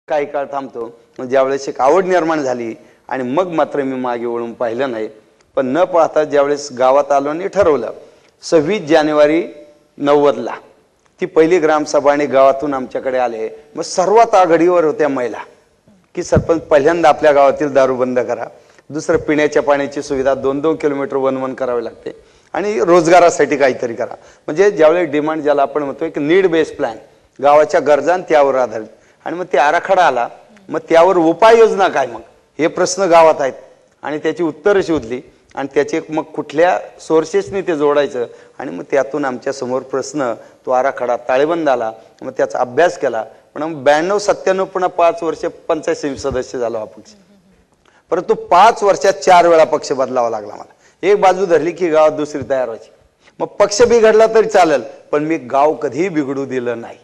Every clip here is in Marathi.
काही काळ थांबतो. ज्यावेळेस एक आवड निर्माण झाली आणि मग मात्र मी मागे वळून पाहिलं नाही. पण न पाहता ज्यावेळेस गावात आलो आणि ठरवलं 26 जानेवारी 90ला ती पहिली ग्रामसभा आणि गावातून आमच्याकडे आले. मग सर्वात आघाडीवर होत्या महिला की सरपंच पहिल्यांदा आपल्या गावातील दारू बंद करा, दुसरं पिण्याच्या पाण्याची सुविधा 2-2 किलोमीटर वन करावी लागते आणि रोजगारासाठी काहीतरी करा. म्हणजे ज्यावेळेस डिमांड ज्याला आपण म्हणतो एक नीड बेस प्लॅन, गावाच्या गरजा त्यावर आधारित. आणि मग ते आराखडा आला, मग त्यावर उपाययोजना काय, मग हे प्रश्न गावात आहेत आणि त्याची उत्तरं शोधली आणि त्याचे मग कुठल्या सोर्सेसनी ते जोडायचं आणि मग त्यातून आमच्या समोर प्रश्न तो आराखडा ताळेबंद आला. मग त्याचा अभ्यास केला. पण 92-97 पुन्हा 5 वर्ष पंचायत समिती सदस्य झालो हा पक्ष. परंतु 5 वर्षात 4 वेळा पक्ष बदलावा लागला मला. एक बाजू धरली की गावात दुसरी तयार व्हायची. मग पक्ष बिघडला तरी चालेल पण मी गाव कधीही बिघडू दिलं नाही.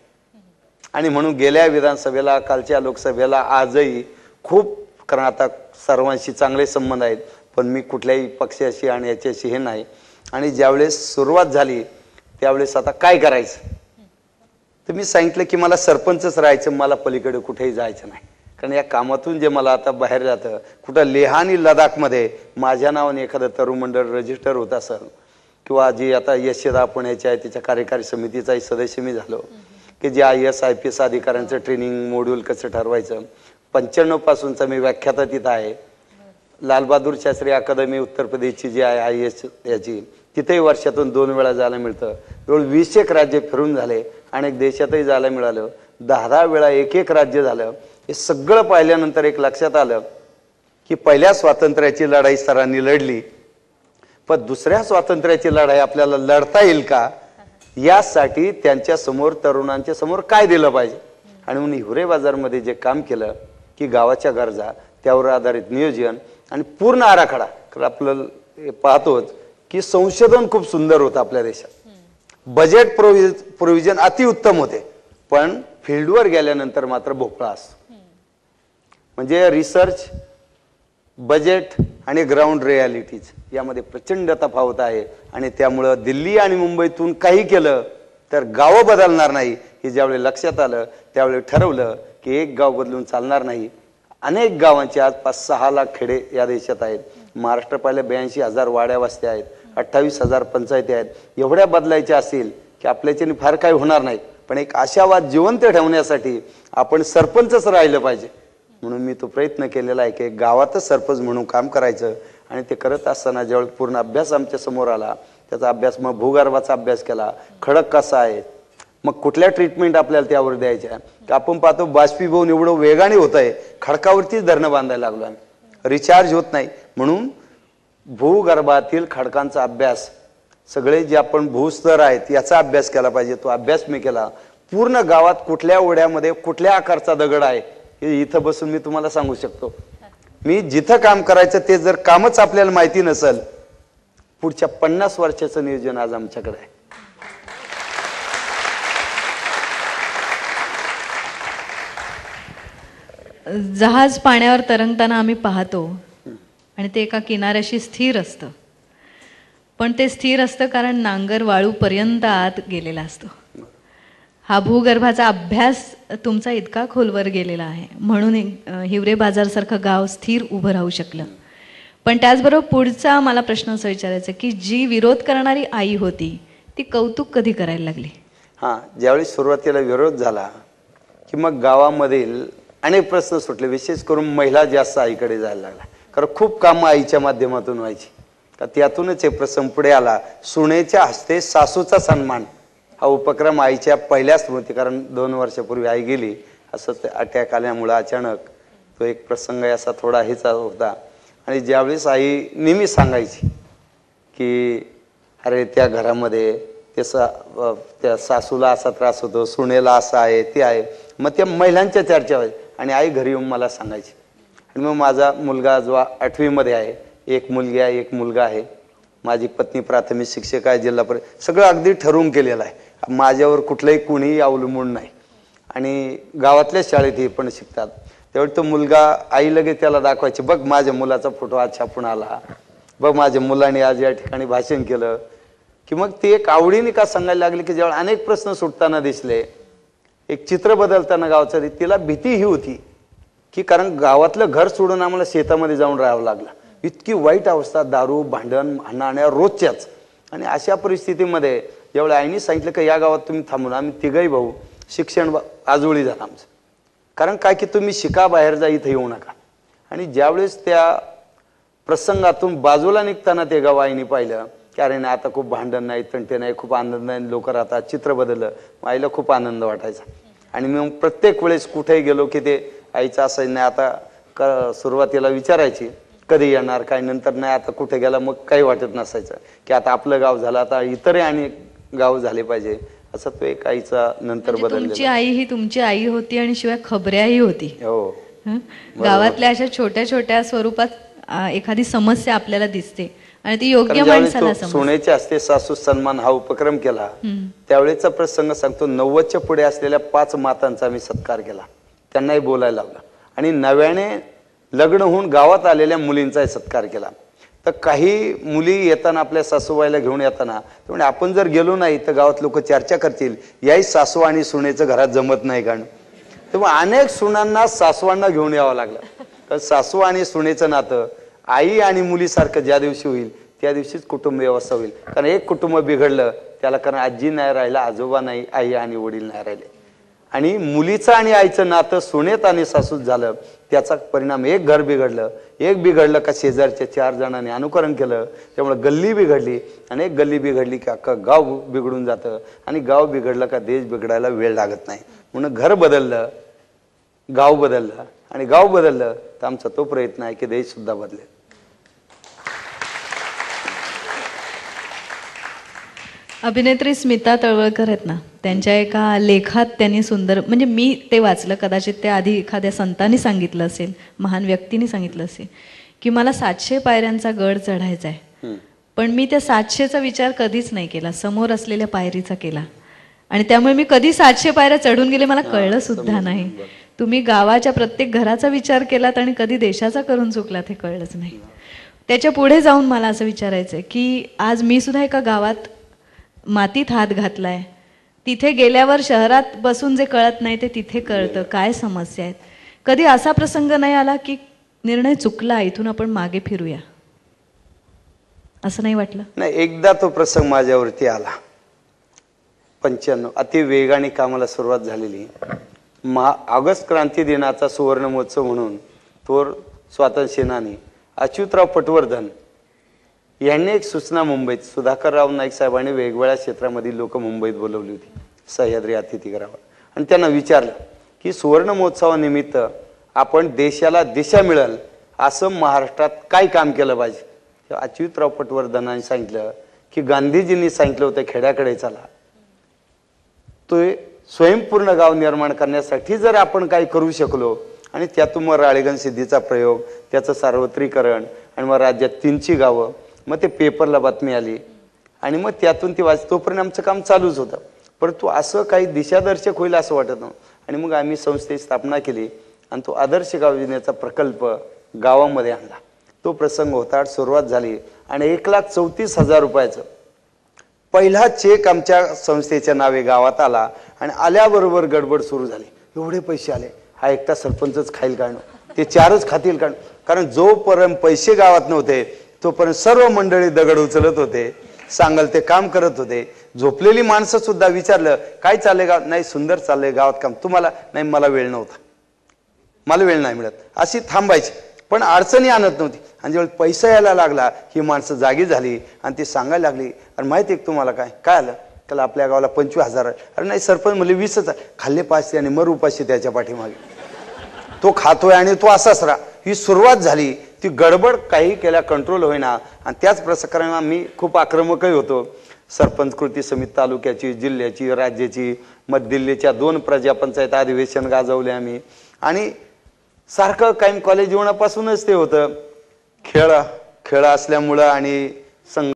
आणि म्हणून गेल्या विधानसभेला, कालच्या लोकसभेला, आजही खूप, कारण आता सर्वांशी चांगले संबंध आहेत पण मी कुठल्याही पक्षाशी आणि याच्याशी हे नाही. आणि ज्यावेळेस सुरुवात झाली त्यावेळेस आता काय करायचं तर मी सांगितलं की मला सरपंचच राहायचं, मला पलीकडे कुठेही जायचं नाही. कारण या कामातून जे मला आता बाहेर जातं, कुठं लेह आणि लडाखमध्ये माझ्या नावाने एखादं तरुण मंडळ रजिस्टर होत असेल किंवा जी आता यशदा पुण्याची आहे तिच्या कार्यकारी समितीचाही सदस्य मी झालो की जे IAS IPS अधिकाऱ्यांचं ट्रेनिंग मॉड्यूल कसं ठरवायचं. 95 पासूनचा मी व्याख्याता तिथं आहे. लालबहादूर शास्त्री अकादमी उत्तर प्रदेशची जी आहे IAS याची, तिथेही वर्षातून 2 वेळा जायला मिळतं. जवळ 20 राज्य फिरून झाले, अनेक देशातही जायला मिळालं, 10 वेळा एक राज्य झालं. हे सगळं पाहिल्यानंतर एक लक्षात आलं की पहिल्या स्वातंत्र्याची लढाई सरांनी लढली, पण दुसऱ्या स्वातंत्र्याची लढाई आपल्याला लढता येईल का, यासाठी त्यांच्या समोर, तरुणांच्या समोर काय दिलं पाहिजे. आणि म्हणून हिवरे बाजारमध्ये जे काम केलं की गावाच्या गरजा, त्यावर आधारित नियोजन आणि पूर्ण आराखडा. कारण आपलं पाहतोच की संशोधन खूप सुंदर होतं आपल्या देशात, बजेट प्रोव्हिजन अतिउत्तम होते, पण फील्डवर गेल्यानंतर मात्र भोपळा असतो. म्हणजे रिसर्च, बजेट आणि ग्राउंड रियालिटीज यामध्ये प्रचंड तफावत आहे. आणि त्यामुळं दिल्ली आणि मुंबईतून काही केलं तर गावं बदलणार नाही. हे ज्यावेळी लक्षात आलं त्यावेळी ठरवलं की एक गाव बदलून चालणार नाही. अनेक गावांचे आज 5-6 लाख खेडे या देशात आहेत. महाराष्ट्र पाहिलं 82,000 वाड्या वस्त्या आहेत, 28,000 पंचायती आहेत. एवढ्या बदलायच्या असतील की आपल्याच्याने फार काही होणार नाही, पण एक आशावाद जिवंत ठेवण्यासाठी आपण सरपंचच राहिलं पाहिजे. म्हणून मी तो प्रयत्न केलेला आहे की गावातच सरपंच म्हणून काम करायचं. आणि ते करत असताना ज्यावेळी पूर्ण अभ्यास आमच्या समोर आला, त्याचा अभ्यास, मग भूगर्भाचा अभ्यास केला, खडक कसा आहे, मग कुठल्या ट्रीटमेंट आपल्याला त्यावर द्यायच्या. आपण पाहतो बाष्पीभवन एवढं वेगाने होत आहे, खडकावरतीच धरणं बांधायला लागलो आम्ही, रिचार्ज होत नाही. म्हणून भूगर्भातील खडकांचा अभ्यास, सगळे जे आपण भूस्तर आहेत याचा अभ्यास केला पाहिजे. तो अभ्यास मी केला. पूर्ण गावात कुठल्या ओढ्यामध्ये कुठल्या आकारचा दगड आहे हे इथं बसून मी तुम्हाला सांगू शकतो. मी जिथं काम करायचं ते जर कामच आपल्याला माहिती नसेल, पुढच्या 50 वर्षाचं नियोजन आज आमच्याकडे आहे. जहाज पाण्यावर तरंगताना आम्ही पाहतो आणि ते एका किनाऱ्याशी स्थिर असतं, पण ते स्थिर असतं कारण नांगर वाळूपर्यंत आत गेलेला असतो. हा भूगर्भाचा अभ्यास तुमचा इतका खोलवर गेलेला आहे म्हणून हिवरे बाजारसारखं गाव स्थिर उभं राहू शकलं. पण त्याचबरोबर पुढचा मला प्रश्न असा विचारायचा की जी विरोध करणारी आई होती ती कौतुक कधी करायला लागली? हां, ज्यावेळी सुरुवातीला विरोध झाला की मग गावामधील अनेक प्रश्न सुटले. विशेष करून महिला जास्त आईकडे जायला लागला, कारण खूप कामं आईच्या माध्यमातून व्हायची. तर त्यातूनच एक प्रसंग पुढे आला. सुनेच्या हस्ते सासूचा सन्मान हा उपक्रम आईच्या पहिल्या स्मृती, कारण 2 वर्षापूर्वी आई गेली, असं अटॅक आल्यामुळं अचानक तो एक प्रसंग असा थोडा हेच होता. आणि ज्यावेळेस आई नेहमी सांगायची की अरे त्या घरामध्ये त्या सासूला असा त्रास होतो, सुनेला असा आहे, ते आहे. मग त्या महिलांच्या चर्चा व्हायची आणि आई घरी येऊन मला सांगायची. आणि मग माझा मुलगा जो 8वीमध्ये आहे, एक मुलगी आहे, एक मुलगा आहे. माझी पत्नी प्राथमिक शिक्षक आहे, जिल्हा परिषद, सगळं अगदी ठरवून केलेलं आहे. माझ्यावर कुठलंही कोणीही अवलंबून नाही. आणि गावातल्या शाळेत हे पण शिकतात. त्यावेळी तो मुलगा आई लगेच त्याला दाखवायची, बघ माझ्या मुलाचा फोटो आज छापून आला, बघ माझ्या मुलाने आज या ठिकाणी भाषण केलं. की मग ते एक आवडीने का सांगायला लागले की जेव्हा अनेक प्रश्न सुटताना दिसले, एक चित्र बदलताना गावचं, तिला भीती ही होती की कारण गावातलं घर सोडून आम्हाला शेतामध्ये जाऊन राहावं लागलं. इतकी वाईट अवस्था, दारू भांडण हाणाण्या रोजच्याच. आणि अशा परिस्थितीमध्ये जेवढ्या आईने सांगितलं की या गावात तुम्ही थांबून, आम्ही तिघही भाऊ शिक्षण आजोळी झालं आमचं. कारण काय की तुम्ही शिका, बाहेर जा, इथं येऊ नका. आणि ज्यावेळेस त्या प्रसंगातून बाजूला निघताना ते गाव आईने पाहिलं की अरे नाही, आता खूप भांडण नाही, तंटे नाही, खूप आनंद नाही, लोक राहतात, चित्र बदललं. आईला खूप आनंद वाटायचा. आणि मग प्रत्येक वेळेस कुठेही गेलो की ते आईचं असं नाही, आता सुरुवातीला विचारायची कधी येणार काय, नंतर नाही, आता कुठे गेला, मग काही वाटत नसायचं की आता आपलं गाव झालं, आता इतरही आणि गाव झाले पाहिजे, असं तो एक आईचा नंतर बदललेला. तुमची आई ही तुमची आई होती आणि शिवाय खबऱ्याही होती. हो. गावातल्या अशा छोट्या छोट्या स्वरूपात एखादी समस्या आपल्याला दिसते आणि ती योग्य माणसाला समजते. सोन्याचे असते सासू सन्मान हा उपक्रम केला, त्यावेळेचा प्रसंग सांगतो. 90च्या पुढे असलेल्या 5 मातांचा आम्ही सत्कार केला, त्यांनाही बोलायला लावला. आणि नव्याने लग्न होऊन गावात आलेल्या मुलींचाही सत्कार केला. तर काही मुली येताना आपल्या सासूबाईला घेऊन येताना म्हणजे आपण जर गेलो नाही तर गावात लोक चर्चा करतील, याही सासू आणि सुनेचं घरात जमत नाही. कारण तेव्हा अनेक सुनांना सासवांना घेऊन यावं लागलं. तर सासू आणि सुनेचं नातं आई आणि मुलीसारखं ज्या दिवशी होईल त्या दिवशीच कुटुंब व्यवस्था होईल. कारण एक कुटुंब बिघडलं त्याला, कारण आजी नाही राहिला, आजोबा नाही, आई आणि वडील नाही राहिले. आणि मुलीचं आणि आईचं नातं सुनेत आणि सासूत झालं, त्याचा परिणाम एक घर बिघडलं. एक बिघडलं का शेजारच्या 4 जणांनी अनुकरण केलं, त्यामुळे गल्ली बिघडली. आणि एक गल्ली बिघडली की अख्खं गाव बिघडून जातं. आणि गाव बिघडलं का देश बिघडायला वेळ लागत नाही. म्हणून घर बदललं, गाव बदललं. आणि गाव बदललं तर आमचा तो प्रयत्न आहे की देश सुद्धा बदलेल. अभिनेत्री स्मिता तळवळकर आहेत ना, त्यांच्या एका लेखात त्यांनी सुंदर, म्हणजे मी ते वाचलं, कदाचित ते आधी एखाद्या संतांनी सांगितलं असेल, महान व्यक्तीने सांगितलं असेल, की मला 700 पायऱ्यांचा गड चढायचा आहे, पण मी त्या 700चा विचार कधीच नाही केला, समोर असलेल्या पायरीचा केला. आणि त्यामुळे मी कधी 700 पायऱ्या चढून गेले मला कळलं सुद्धा नाही. तुम्ही गावाच्या प्रत्येक घराचा विचार केलात आणि कधी देशाचा करून चुकलात हे कळलंच नाही. त्याच्या पुढे जाऊन मला असं विचारायचं आहे की आज मी सुद्धा एका गावात मातीत हात घातलाय, तिथे गेल्यावर शहरात बसून जे कळत नाही ते तिथे कळतं, काय समस्या आहेत. कधी असा प्रसंग नाही आला की निर्णय चुकला, इथून आपण मागे फिरूया, असं नाही वाटलं? नाही, एकदा तो प्रसंग माझ्यावरती आला. 95 अति वेगाने कामाला सुरुवात झालेली. ऑगस्ट क्रांती दिनाचा सुवर्ण महोत्सव म्हणून थोर स्वातंत्र्य सेनानी अच्युतराव पटवर्धन यांनी एक सूचना मुंबईत, सुधाकरराव नाईक साहेबांनी वेगवेगळ्या क्षेत्रामधील लोक मुंबईत बोलवली होती सह्याद्री अतिथीगृहावर. आणि त्यांना विचारलं की सुवर्ण महोत्सवानिमित्त आपण देशाला दिशा मिळेल असं महाराष्ट्रात काय काम केलं पाहिजे. अच्युतराव पटवर्धनांनी सांगितलं की गांधीजींनी सांगितलं होतं खेड्याकडे चला, तो स्वयंपूर्ण गाव निर्माण करण्यासाठी जर आपण काही करू शकलो आणि त्यातून मग राळेगण सिद्धीचा प्रयोग, त्याचं सार्वत्रिकरण, आणि मग राज्यात 3ची गावं, मग ते पेपरला बातमी आली आणि मग त्यातून ती तोपर्यंत आमचं काम चालूच होतं. परंतु असं काही दिशादर्शक होईल असं वाटत नव्हतं. आणि मग आम्ही संस्थेची स्थापना केली आणि तो आदर्श गाव योजनेचा प्रकल्प गावामध्ये आणला. तो प्रसंग होता, सुरुवात झाली आणि 1,34,000 रुपयाचं पहिला चेक आमच्या संस्थेच्या नावे गावात आला. आणि आल्याबरोबर गडबड सुरू झाली. एवढे पैसे आले, हा एकटा सरपंचच खाईल काढणं, ते 4च खातील काढणं. कारण जोपर्यंत पैसे गावात नव्हते तोपर्यंत सर्व मंडळी दगड उचलत होते, सांगल ते काम करत होते. झोपलेली माणसं सुद्धा विचारलं काय चाललंय गावात, नाही सुंदर चाललंय गावात काम, तुम्हाला नाही, मला वेळ नव्हता, मला वेळ नाही मिळत, अशी थांबायची. पण अडचणी आणत नव्हती. आणि जेव्हा पैसा यायला लागला ही माणसं जागी झाली आणि ती सांगायला लागली, अरे माहिती आहे तुम्हाला काय काय आलं, त्याला आपल्या गावाला 25,000 आहे. अरे नाही सरपंच म्हणले 20च आहे. खाल्ले 500 आणि मर उपाशी त्याच्या पाठीमागे, तो खातोय आणि तो असाच राहा. ही सुरुवात झाली. ती गडबड काही केल्या कंट्रोल होईना. आणि त्याच प्रकाराने मी खूप आक्रमकही होतो. सरपंच कृती समिती तालुक्याची, जिल्ह्याची, राज्याची, मध्य दिल्लीच्या 2 प्रजापंचायत अधिवेशन गाजवले आम्ही. आणि सारखं काही कॉलेज जीवनापासूनच ते होतं, खेळ असल्यामुळं आणि संघ